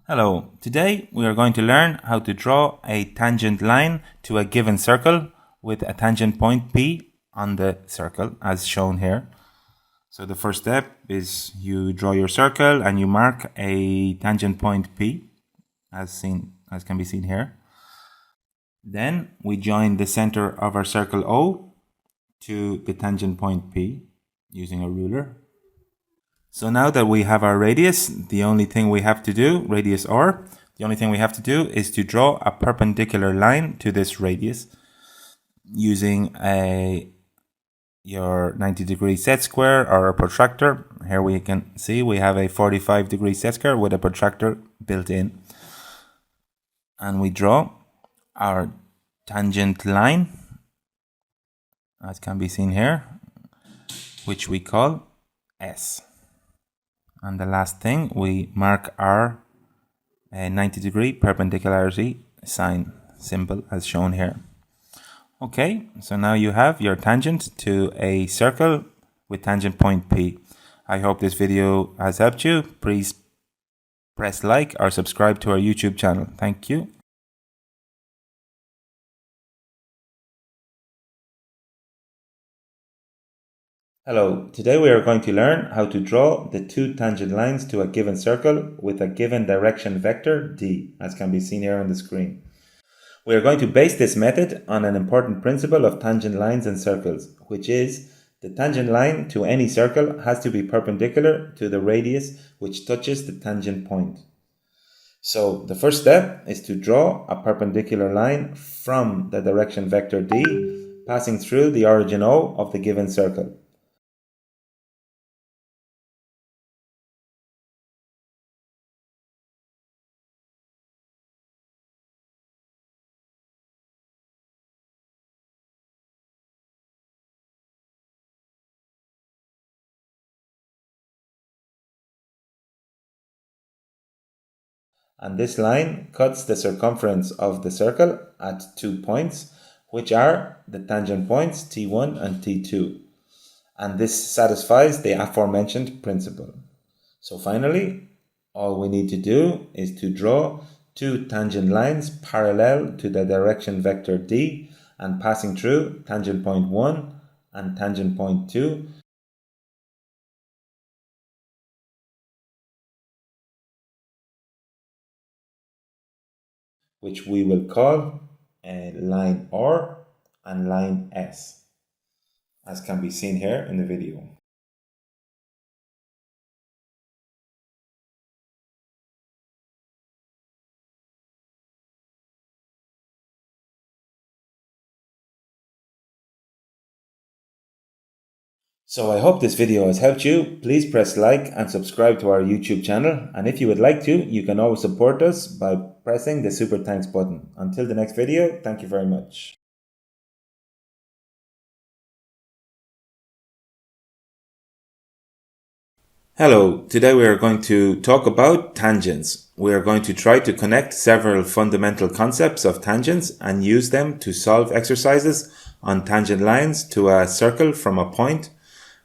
Hello, today we are going to learn how to draw a tangent line to a given circle with a tangent point P on the circle as shown here. So the first step is you draw your circle and you mark a tangent point P as can be seen here. Then we join the center of our circle O to the tangent point P using a ruler. So now that we have our radius, the only thing we have to do, radius R, the only thing we have to do is to draw a perpendicular line to this radius using your 90-degree set square or a protractor. Here we can see we have a 45-degree set square with a protractor built in. And we draw our tangent line, as can be seen here, which we call S. And the last thing, we mark our 90-degree perpendicularity sign symbol as shown here. Okay, so now you have your tangent to a circle with tangent point P. I hope this video has helped you. Please press like or subscribe to our YouTube channel. Thank you. Hello, today we are going to learn how to draw the two tangent lines to a given circle with a given direction vector d, as can be seen here on the screen. We are going to base this method on an important principle of tangent lines and circles, which is the tangent line to any circle has to be perpendicular to the radius which touches the tangent point. So the first step is to draw a perpendicular line from the direction vector d, passing through the origin O of the given circle. And this line cuts the circumference of the circle at 2 points, which are the tangent points T1 and T2. And this satisfies the aforementioned principle. So finally, all we need to do is to draw two tangent lines parallel to the direction vector D and passing through tangent point 1 and tangent point 2. Which we will call line R and line S, as can be seen here in the video. So I hope this video has helped you. Please press like and subscribe to our YouTube channel. And if you would like to, you can always support us by pressing the super thanks button. Until the next video, thank you very much. Hello, today we are going to talk about tangents. We are going to try to connect several fundamental concepts of tangents and use them to solve exercises on tangent lines to a circle from a point.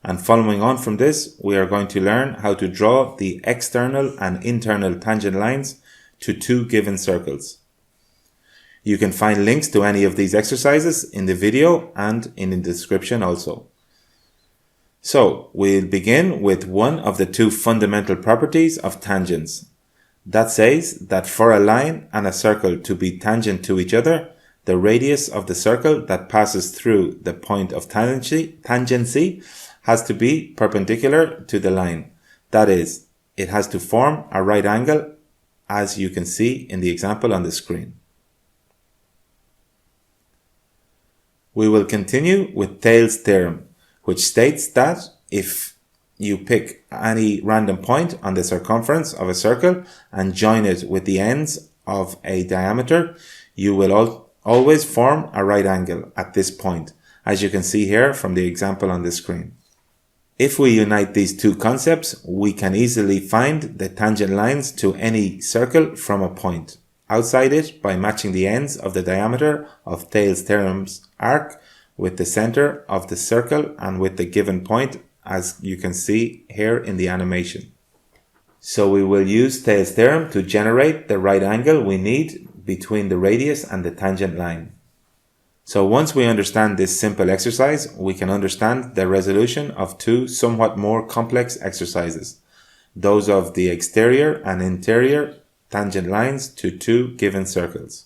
And following on from this, we are going to learn how to draw the external and internal tangent lines to two given circles. You can find links to any of these exercises in the video and in the description also. So we'll begin with one of the two fundamental properties of tangents. That says that for a line and a circle to be tangent to each other, the radius of the circle that passes through the point of tangency has to be perpendicular to the line. That is, it has to form a right angle, as you can see in the example on the screen. We will continue with Thales' theorem, which states that if you pick any random point on the circumference of a circle and join it with the ends of a diameter, you will always form a right angle at this point, as you can see here from the example on the screen. If we unite these two concepts, we can easily find the tangent lines to any circle from a point outside it by matching the ends of the diameter of Thales' theorem's arc with the center of the circle and with the given point, as you can see here in the animation. So we will use Thales' theorem to generate the right angle we need between the radius and the tangent line. So once we understand this simple exercise, we can understand the resolution of two somewhat more complex exercises, those of the exterior and interior tangent lines to two given circles.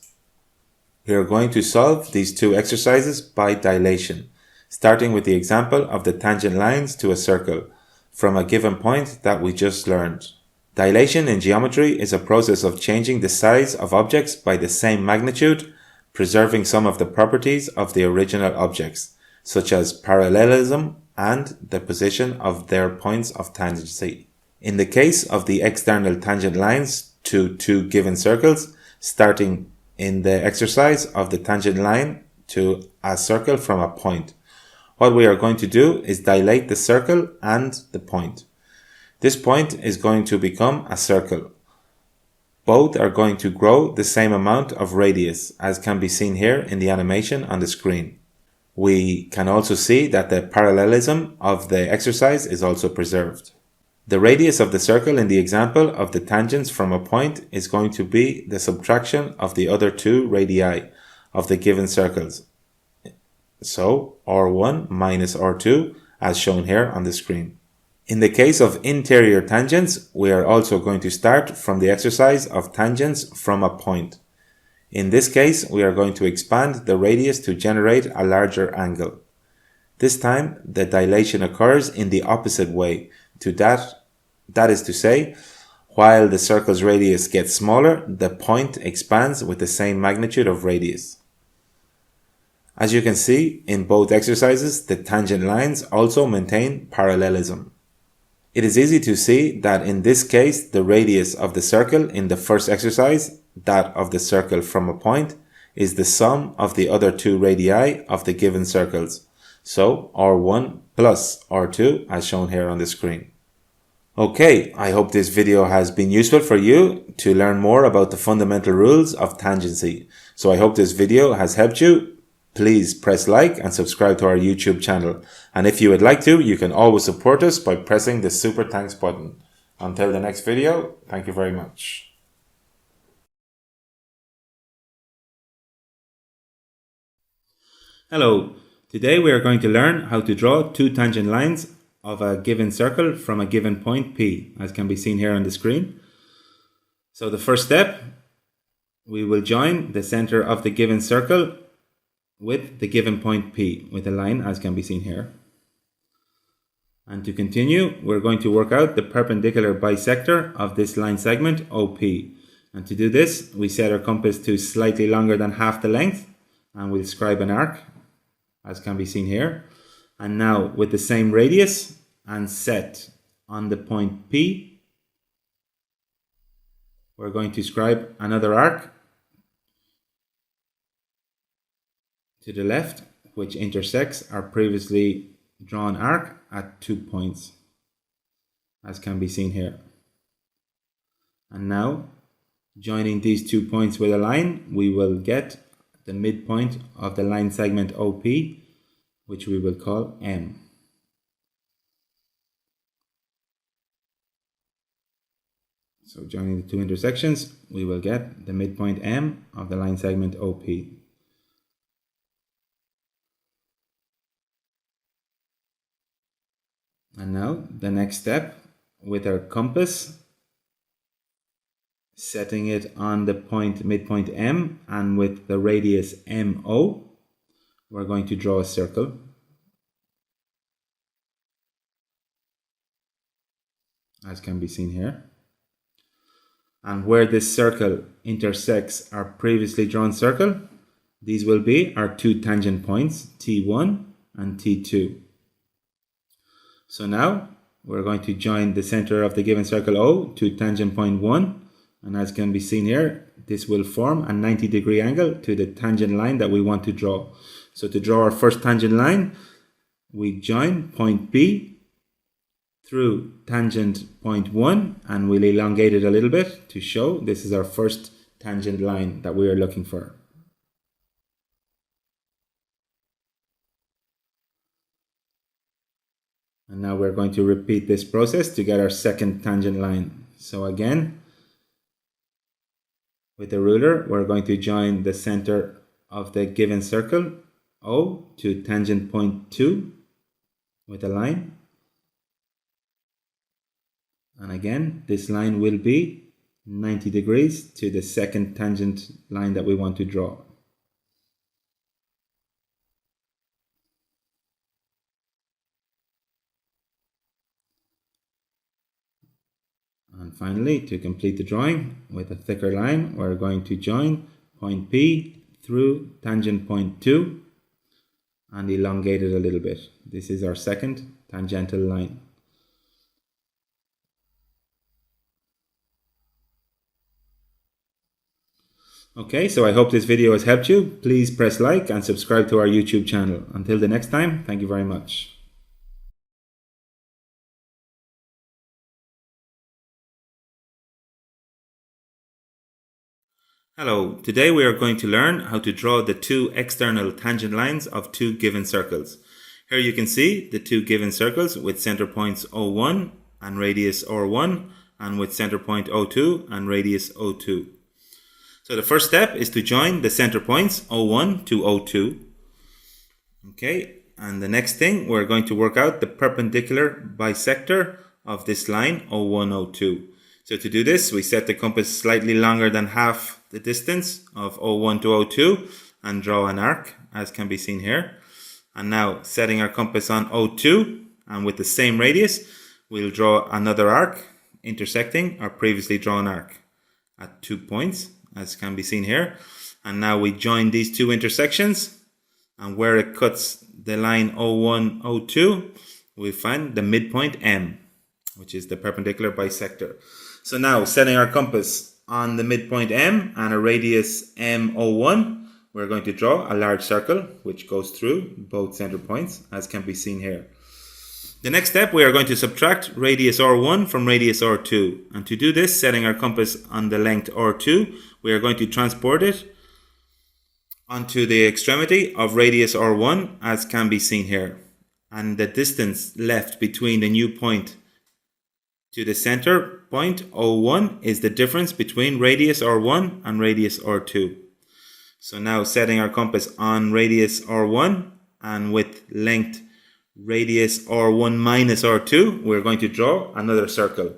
We are going to solve these two exercises by dilation, starting with the example of the tangent lines to a circle from a given point that we just learned. Dilation in geometry is a process of changing the size of objects by the same magnitude, preserving some of the properties of the original objects, such as parallelism and the position of their points of tangency. In the case of the external tangent lines to two given circles, starting in the exercise of the tangent line to a circle from a point, what we are going to do is dilate the circle and the point. This point is going to become a circle. Both are going to grow the same amount of radius, as can be seen here in the animation on the screen. We can also see that the parallelism of the exercise is also preserved. The radius of the circle in the example of the tangents from a point is going to be the subtraction of the other two radii of the given circles. So R1 minus R2 as shown here on the screen. In the case of interior tangents, we are also going to start from the exercise of tangents from a point. In this case, we are going to expand the radius to generate a larger angle. This time, the dilation occurs in the opposite way to that. That is to say, while the circle's radius gets smaller, the point expands with the same magnitude of radius. As you can see, in both exercises, the tangent lines also maintain parallelism. It is easy to see that in this case, the radius of the circle in the first exercise, that of the circle from a point, is the sum of the other two radii of the given circles. So R1 plus R2 as shown here on the screen. Okay, I hope this video has been useful for you to learn more about the fundamental rules of tangency. So I hope this video has helped you. Please press like and subscribe to our YouTube channel. And if you would like to, you can always support us by pressing the super thanks button. Until the next video, thank you very much. Hello, today we are going to learn how to draw two tangent lines of a given circle from a given point P, as can be seen here on the screen. So the first step, we will join the center of the given circle with the given point P with a line, as can be seen here. And to continue, we're going to work out the perpendicular bisector of this line segment OP. And to do this, we set our compass to slightly longer than half the length, and we'll scribe an arc, as can be seen here. And now with the same radius and set on the point P, we're going to scribe another arc to the left, which intersects our previously drawn arc at 2 points, as can be seen here. And now, joining these 2 points with a line, we will get the midpoint of the line segment OP, which we will call M. So joining the two intersections, we will get the midpoint M of the line segment OP. And now the next step, with our compass, setting it on the midpoint M and with the radius MO, we're going to draw a circle. As can be seen here. And where this circle intersects our previously drawn circle, these will be our two tangent points, T1 and T2. So now we're going to join the center of the given circle O to tangent point 1, and as can be seen here, this will form a 90-degree angle to the tangent line that we want to draw. So to draw our first tangent line, we join point B through tangent point 1, and we'll elongate it a little bit to show this is our first tangent line that we are looking for. And now we're going to repeat this process to get our second tangent line. So again, with the ruler, we're going to join the center of the given circle, O, to tangent point 2 with a line. And again, this line will be 90 degrees to the second tangent line that we want to draw. And finally, to complete the drawing with a thicker line, we're going to join point P through tangent point 2 and elongate it a little bit. This is our second tangential line. Okay, so I hope this video has helped you. Please press like and subscribe to our YouTube channel. Until the next time, thank you very much. Hello, today we are going to learn how to draw the two external tangent lines of two given circles. Here you can see the two given circles with center points O1 and radius R1 and with center point O2 and radius O2. So the first step is to join the center points O1 to O2. Okay, and the next thing we're going to work out the perpendicular bisector of this line O1, O2. So to do this, we set the compass slightly longer than half the distance of O1 to O2 and draw an arc, as can be seen here. And now setting our compass on O2 and with the same radius, we'll draw another arc intersecting our previously drawn arc at 2 points, as can be seen here. And now we join these two intersections, and where it cuts the line O1, O2, we find the midpoint M, which is the perpendicular bisector. So now, setting our compass on the midpoint M and a radius MO1, we're going to draw a large circle which goes through both center points, as can be seen here. The next step, we are going to subtract radius R1 from radius R2. And to do this, setting our compass on the length R2, we are going to transport it onto the extremity of radius R1, as can be seen here. And the distance left between the new point to the center point O1 is the difference between radius R1 and radius R2. So now setting our compass on radius R1 and with length radius R1 minus R2, we're going to draw another circle.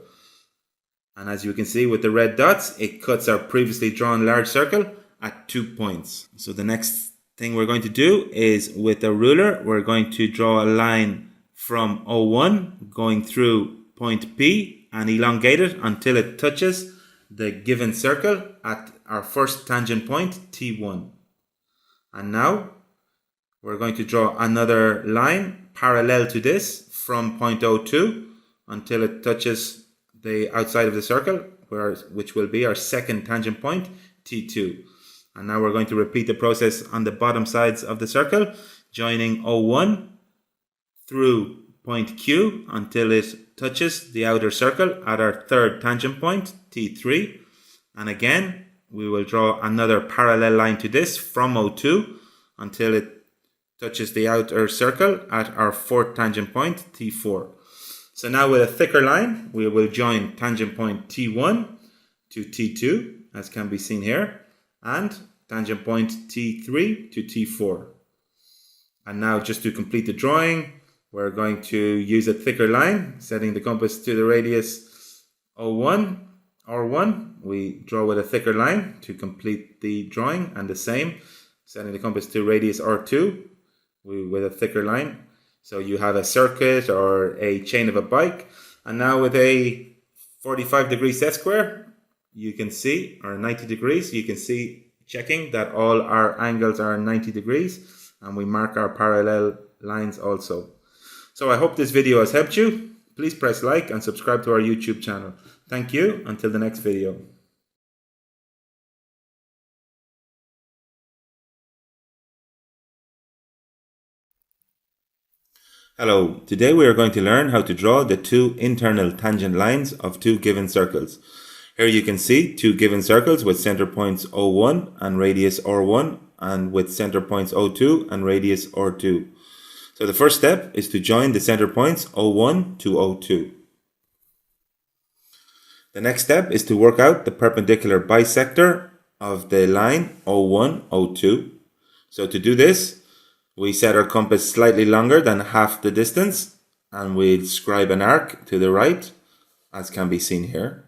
And as you can see with the red dots, it cuts our previously drawn large circle at 2 points. So the next thing we're going to do is with a ruler, we're going to draw a line from O1 going through point P and elongate it until it touches the given circle at our first tangent point T1. And now we're going to draw another line parallel to this from point O2 until it touches the outside of the circle, which will be our second tangent point T2. And now we're going to repeat the process on the bottom sides of the circle, joining O1 through point Q until it touches the outer circle at our third tangent point, T3. And again, we will draw another parallel line to this from O2 until it touches the outer circle at our fourth tangent point, T4. So now with a thicker line, we will join tangent point T1 to T2, as can be seen here, and tangent point T3 to T4. And now just to complete the drawing, we're going to use a thicker line, setting the compass to the radius O1, R1. We draw with a thicker line to complete the drawing, and the same, setting the compass to radius R2 with a thicker line. So you have a circuit or a chain of a bike. And now with a 45-degree set square, you can see, or 90 degrees, you can see checking that all our angles are 90 degrees, and we mark our parallel lines also. So I hope this video has helped you. Please press like and subscribe to our YouTube channel. Thank you. Until the next video. Hello. Today we are going to learn how to draw the two internal tangent lines of two given circles. Here you can see two given circles with center points O1 and radius R1 and with center points O2 and radius R2. So the first step is to join the center points O1 to O2. The next step is to work out the perpendicular bisector of the line O1, O2. So to do this, we set our compass slightly longer than half the distance, and we'll scribe an arc to the right, as can be seen here.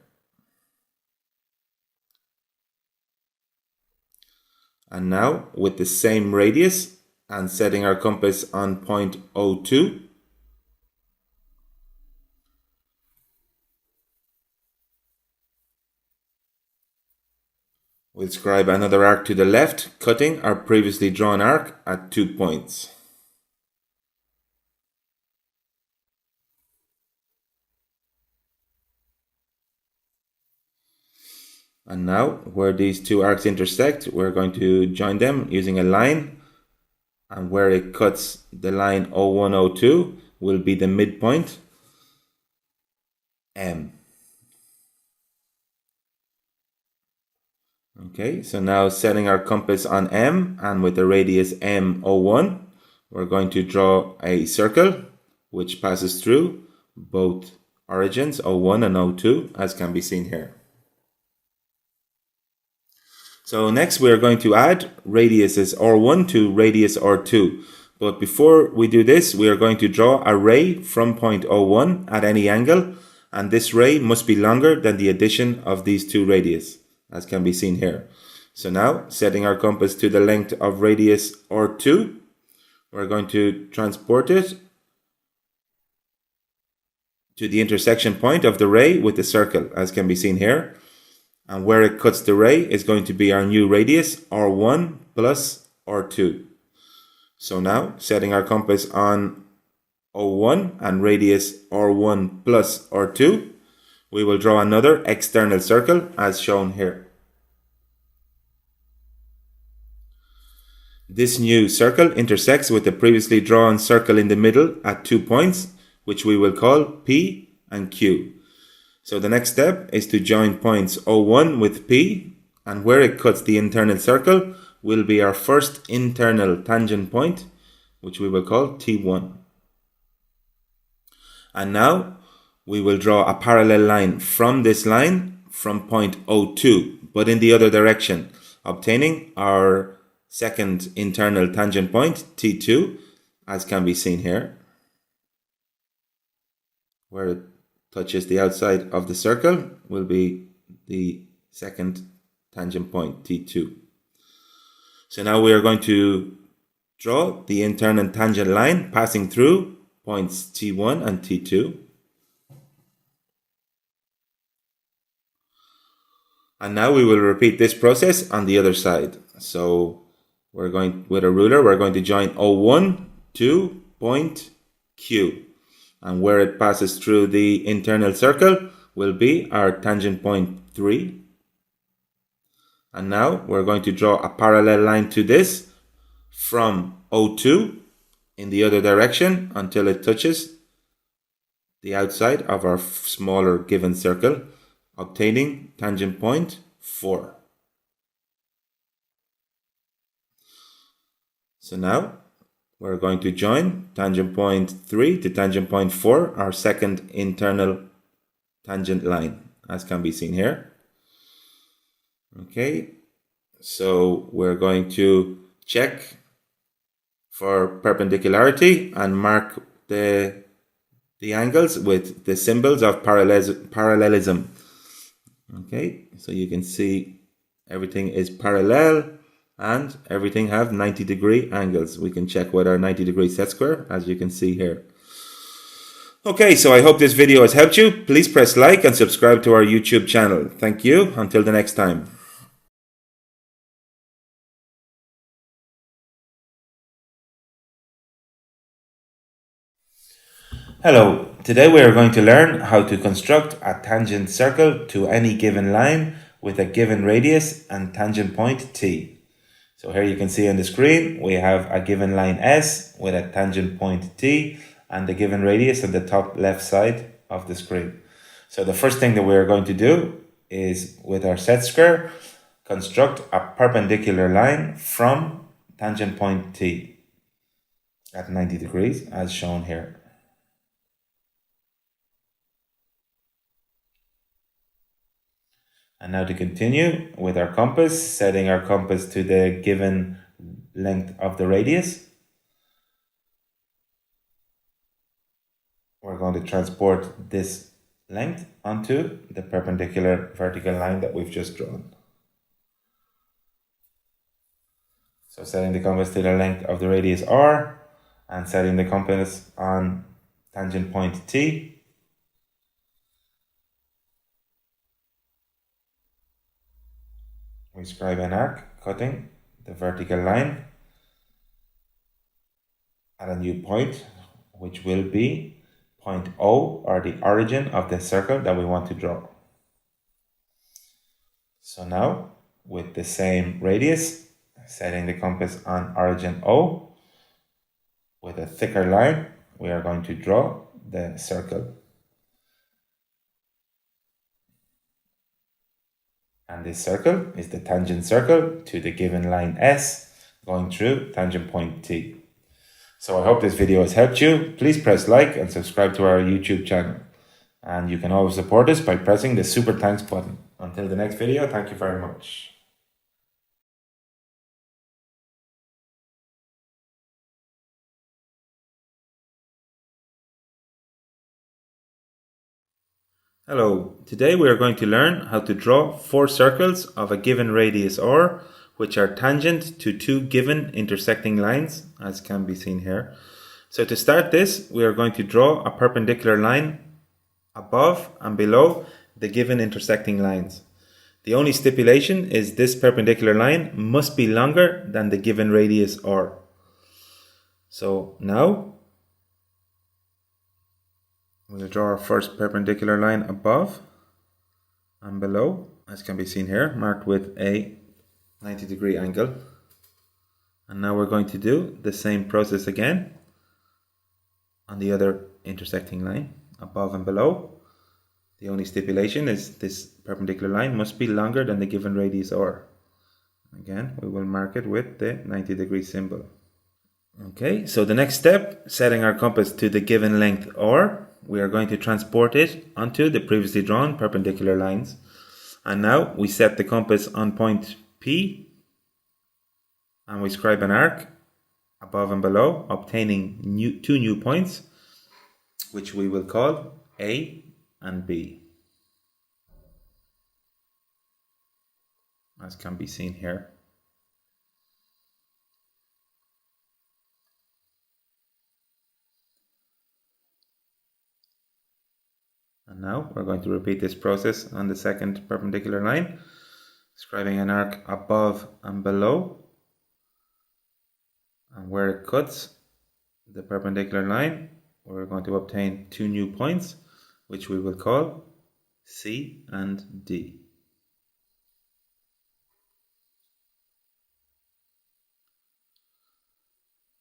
And now, with the same radius and setting our compass on point O2, we'll scribe another arc to the left, cutting our previously drawn arc at 2 points. And now, where these two arcs intersect, we're going to join them using a line. And where it cuts the line O1, O2 will be the midpoint, M. Okay, so now setting our compass on M, and with the radius M, O1, we're going to draw a circle which passes through both origins, O1 and O2, as can be seen here. So next we are going to add radiuses R1 to radius R2. But before we do this, we are going to draw a ray from point O1 at any angle, and this ray must be longer than the addition of these two radius, as can be seen here. So now, setting our compass to the length of radius R2, we're going to transport it to the intersection point of the ray with the circle, as can be seen here. And where it cuts the ray is going to be our new radius, R1 plus R2. So now, setting our compass on O1 and radius R1 plus R2, we will draw another external circle as shown here. This new circle intersects with the previously drawn circle in the middle at 2 points, which we will call P and Q. So the next step is to join points O1 with P, and where it cuts the internal circle will be our first internal tangent point, which we will call T1. And now we will draw a parallel line from this line from point O2, but in the other direction, obtaining our second internal tangent point, T2, as can be seen here, where it touches the outside of the circle will be the second tangent point, T2. So now we are going to draw the internal tangent line passing through points T1 and T2. And now we will repeat this process on the other side. So we're going, with a ruler, we're going to join O1 to point Q. And where it passes through the internal circle will be our tangent point 3. And now we're going to draw a parallel line to this from O2 in the other direction until it touches the outside of our smaller given circle, obtaining tangent point 4. So now we're going to join tangent point 3 to tangent point 4, our second internal tangent line, as can be seen here. Okay, so we're going to check for perpendicularity and mark the angles with the symbols of parallelism. Okay, so you can see everything is parallel and everything have 90-degree angles. We can check with our 90-degree set square, as you can see here. Okay, so I hope this video has helped you. Please press like and subscribe to our YouTube channel. Thank you. Until the next time. Hello, today we are going to learn how to construct a tangent circle to any given line with a given radius and tangent point T. So here you can see on the screen, we have a given line S with a tangent point T and the given radius on the top left side of the screen. So the first thing that we are going to do is, with our set square, construct a perpendicular line from tangent point T at 90 degrees as shown here. And now to continue with our compass, setting our compass to the given length of the radius. We're going to transport this length onto the perpendicular vertical line that we've just drawn. So setting the compass to the length of the radius r and setting the compass on tangent point T. We scribe an arc cutting the vertical line at a new point, which will be point O, or the origin of the circle that we want to draw. So now, with the same radius, setting the compass on origin O, with a thicker line, we are going to draw the circle. And this circle is the tangent circle to the given line S, going through tangent point T. So I hope this video has helped you. Please press like and subscribe to our YouTube channel. And you can always support us by pressing the super thanks button. Until the next video, thank you very much. Hello, today we are going to learn how to draw 4 circles of a given radius r, which are tangent to 2 given intersecting lines, as can be seen here. So to start this, we are going to draw a perpendicular line above and below the given intersecting lines. The only stipulation is this perpendicular line must be longer than the given radius r. So now we'll draw our first perpendicular line above and below, as can be seen here, marked with a 90-degree angle. And now we're going to do the same process again on the other intersecting line, above and below. The only stipulation is this perpendicular line must be longer than the given radius r. Again, we will mark it with the 90-degree symbol. Okay, so the next step, setting our compass to the given length r, we are going to transport it onto the previously drawn perpendicular lines. And now we set the compass on point P and we scribe an arc above and below, obtaining 2 new points, which we will call A and B, as can be seen here. And now we're going to repeat this process on the second perpendicular line, scribing an arc above and below, and where it cuts the perpendicular line, we're going to obtain 2 new points, which we will call C and D.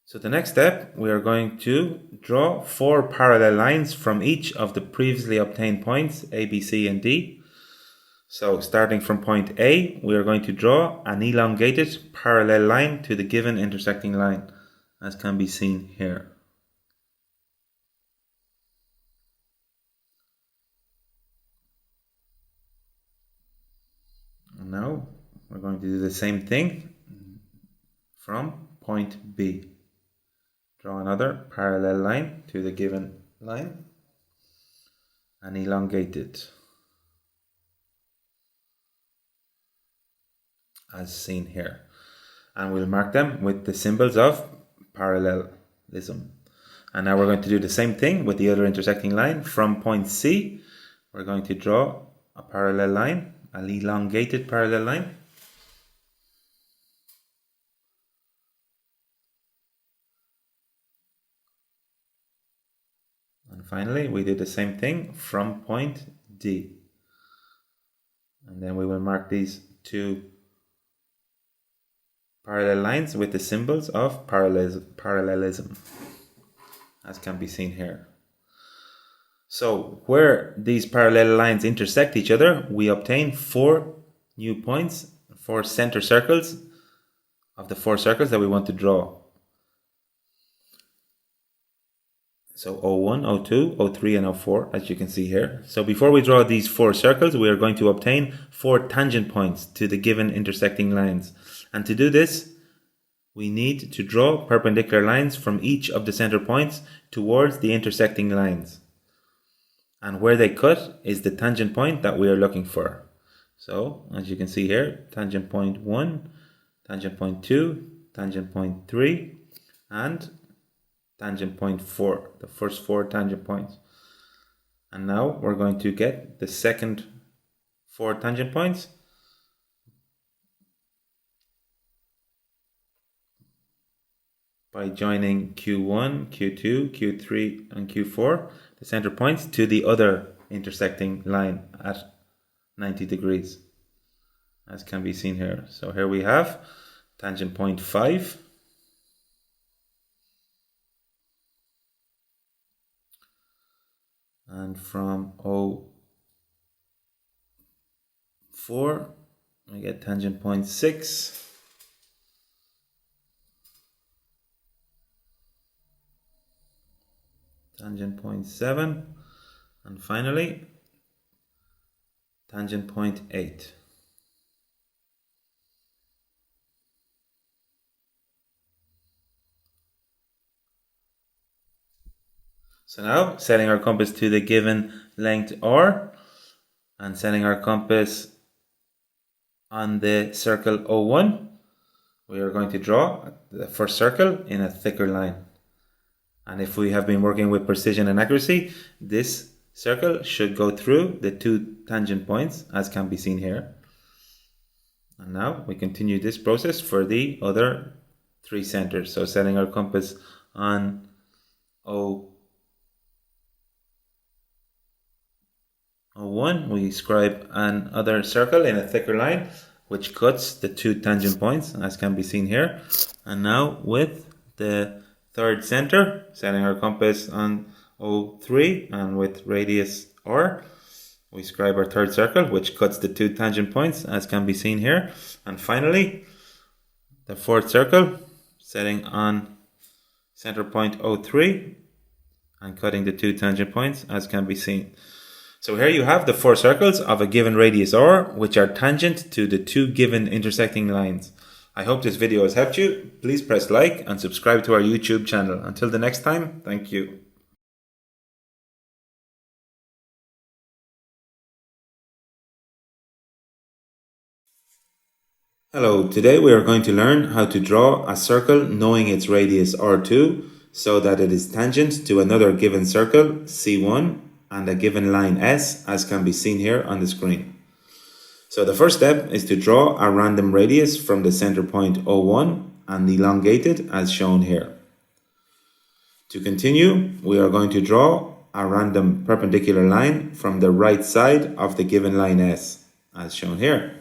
So the next step, we are going to draw 4 parallel lines from each of the previously obtained points, A, B, C, and D. So starting from point A, we are going to draw an elongated parallel line to the given intersecting line, as can be seen here. And now we're going to do the same thing from point B. Draw another parallel line to the given line and elongate it, as seen here. And we'll mark them with the symbols of parallelism. And now we're going to do the same thing with the other intersecting line. From point C, we're going to draw a parallel line, an elongated parallel line. And finally, we do the same thing from point D. And then we will mark these 2 parallel lines with the symbols of parallelism, as can be seen here. So where these parallel lines intersect each other, we obtain 4 new points, 4 center circles of the 4 circles that we want to draw. So O1, O2, O3, and O4, as you can see here. So before we draw these 4 circles, we are going to obtain 4 tangent points to the given intersecting lines. And to do this, we need to draw perpendicular lines from each of the center points towards the intersecting lines. And where they cut is the tangent point that we are looking for. So, as you can see here, tangent point 1, tangent point 2, tangent point 3, and tangent point 4, the first 4 tangent points. And now we're going to get the second 4 tangent points by joining Q1, Q2, Q3, and Q4, the center points, to the other intersecting line at 90 degrees, as can be seen here. So here we have tangent point 5, and from O4 we get tangent point 6, tangent point 7, and finally tangent point 8. So now, setting our compass to the given length R, and setting our compass on the circle O1, we are going to draw the first circle in a thicker line. And if we have been working with precision and accuracy, this circle should go through the 2 tangent points, as can be seen here. And now we continue this process for the other 3 centers. So setting our compass on O1, we scribe another circle in a thicker line, which cuts the 2 tangent points, as can be seen here. And now with the third center, setting our compass on O3, and with radius R, we scribe our third circle, which cuts the 2 tangent points, as can be seen here. And finally, the fourth circle, setting on center point O3 and cutting the 2 tangent points, as can be seen. So here you have the 4 circles of a given radius R, which are tangent to the 2 given intersecting lines. I hope this video has helped you. Please press like and subscribe to our YouTube channel. Until the next time, thank you. Hello, today we are going to learn how to draw a circle knowing its radius R2 so that it is tangent to another given circle, C1, and a given line S, as can be seen here on the screen. So the first step is to draw a random radius from the center point O1 and elongate it as shown here. To continue, we are going to draw a random perpendicular line from the right side of the given line S, as shown here.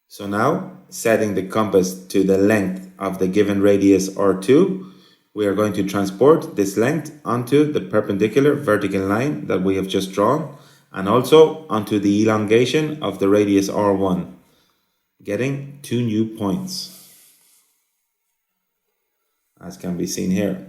So now, setting the compass to the length of the given radius R2, we are going to transport this length onto the perpendicular vertical line that we have just drawn, and also onto the elongation of the radius R1, getting 2 new points, as can be seen here.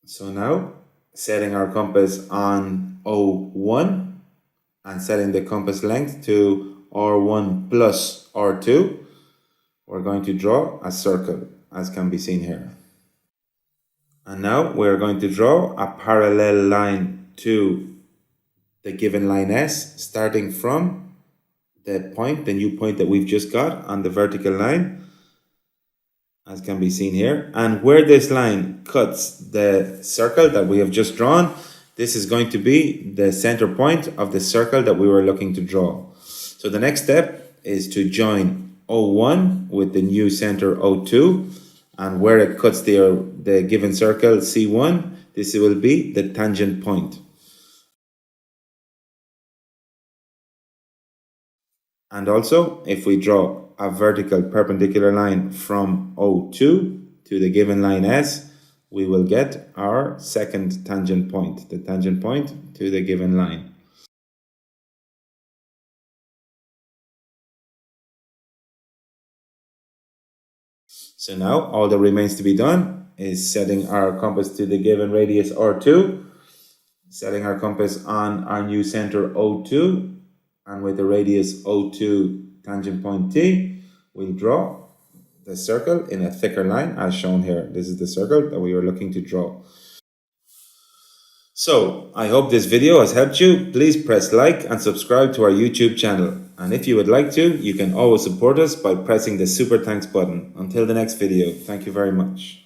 So now, setting our compass on O1 and setting the compass length to R1 plus R2, we're going to draw a circle, as can be seen here. And now we're going to draw a parallel line to the given line S, starting from the new point that we've just got on the vertical line, as can be seen here. And where this line cuts the circle that we have just drawn, this is going to be the center point of the circle that we were looking to draw. So the next step is to join O1 with the new center O2, and where it cuts the given circle C1, this will be the tangent point. And also, if we draw a vertical perpendicular line from O2 to the given line S, we will get our second tangent point, the tangent point to the given line. So now all that remains to be done is setting our compass to the given radius R2, setting our compass on our new center O2, and with the radius O2 tangent point T, we'll draw the circle in a thicker line as shown here. This is the circle that we were looking to draw. So I hope this video has helped you. Please press like and subscribe to our YouTube channel. And if you would like to, you can always support us by pressing the super thanks button. Until the next video, thank you very much.